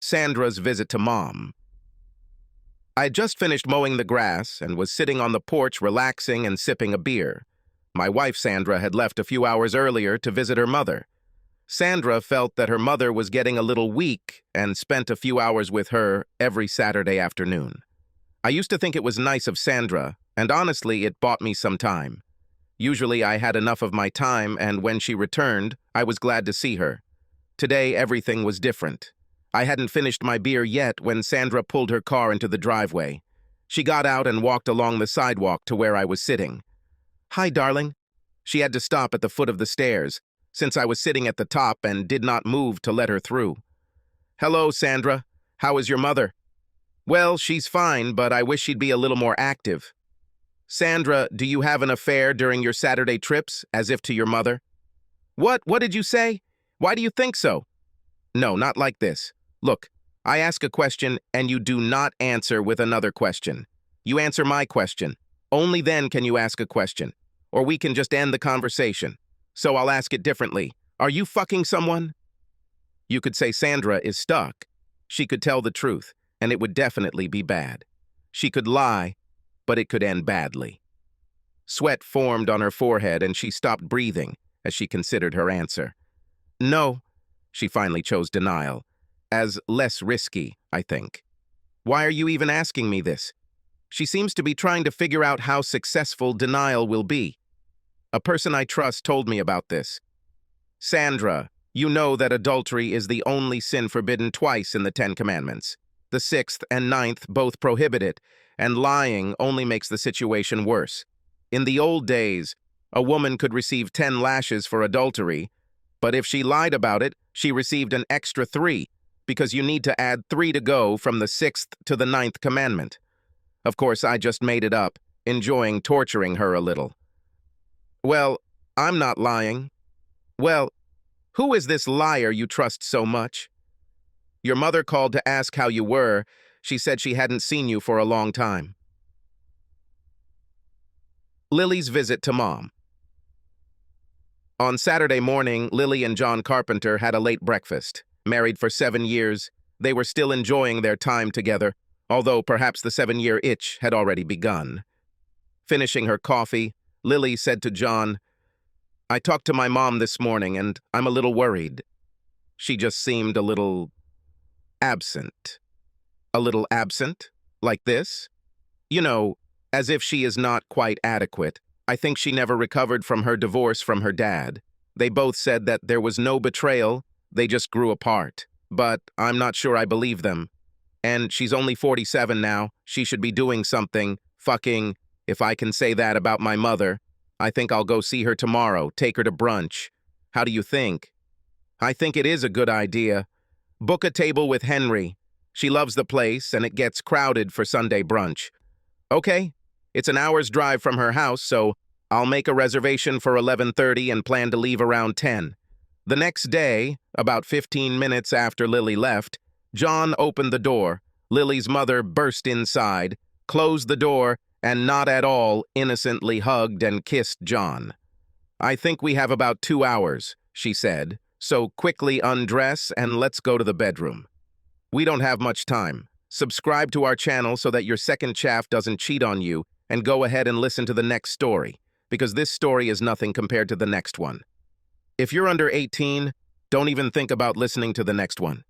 Sandra's visit to Mom. I had just finished mowing the grass and was sitting on the porch relaxing and sipping a beer. My wife, Sandra, had left a few hours earlier to visit her mother. Sandra felt that her mother was getting a little weak and spent a few hours with her every Saturday afternoon. I used to think it was nice of Sandra, and honestly, it bought me some time. Usually I had enough of my time, and when she returned, I was glad to see her. Today, everything was different. I hadn't finished my beer yet when Sandra pulled her car into the driveway. She got out and walked along the sidewalk to where I was sitting. "Hi, darling." She had to stop at the foot of the stairs, since I was sitting at the top and did not move to let her through. "Hello, Sandra. How is your mother?" "Well, she's fine, but I wish she'd be a little more active." "Sandra, do you have an affair during your Saturday trips, as if to your mother?" What did you say? Why do you think so?" "No, not like this. Look, I ask a question and you do not answer with another question. You answer my question. Only then can you ask a question. Or we can just end the conversation. So I'll ask it differently. Are you fucking someone?" You could say Sandra is stuck. She could tell the truth, and it would definitely be bad. She could lie, but it could end badly. Sweat formed on her forehead and she stopped breathing as she considered her answer. "No," she finally chose denial, as less risky, I think. "Why are you even asking me this?" She seems to be trying to figure out how successful denial will be. "A person I trust told me about this." "Sandra, you know that adultery is the only sin forbidden twice in the 10 Commandments. The 6th and 9th both prohibit it, and lying only makes the situation worse. In the old days, a woman could receive 10 lashes for adultery, but if she lied about it, she received an extra 3, because you need to add 3 to go from the 6th to the 9th commandment. Of course, I just made it up, enjoying torturing her a little." "Well, I'm not lying." "Well, who is this liar you trust so much?" "Your mother called to ask how you were. She said she hadn't seen you for a long time." Lily's visit to Mom. On Saturday morning, Lily and John Carpenter had a late breakfast. Married for 7 years, they were still enjoying their time together, although perhaps the 7-year itch had already begun. Finishing her coffee, Lily said to John, "I talked to my mom this morning and I'm a little worried. She just seemed a little absent." "A little absent? Like this?" "You know, as if she is not quite adequate. I think she never recovered from her divorce from her dad. They both said that there was no betrayal, they just grew apart. But I'm not sure I believe them. And she's only 47 now. She should be doing something, fucking, if I can say that about my mother. I think I'll go see her tomorrow, take her to brunch. How do you think?" "I think it is a good idea. Book a table with Henry. She loves the place and it gets crowded for Sunday brunch." "Okay. It's an hour's drive from her house, so I'll make a reservation for 11:30 and plan to leave around 10. The next day, about 15 minutes after Lily left, John opened the door. Lily's mother burst inside, closed the door, and not at all innocently hugged and kissed John. "I think we have about 2 hours, she said, "so quickly undress and let's go to the bedroom." "We don't have much time. Subscribe to our channel so that your second chaff doesn't cheat on you, and go ahead and listen to the next story, because this story is nothing compared to the next one. If you're under 18, don't even think about listening to the next one.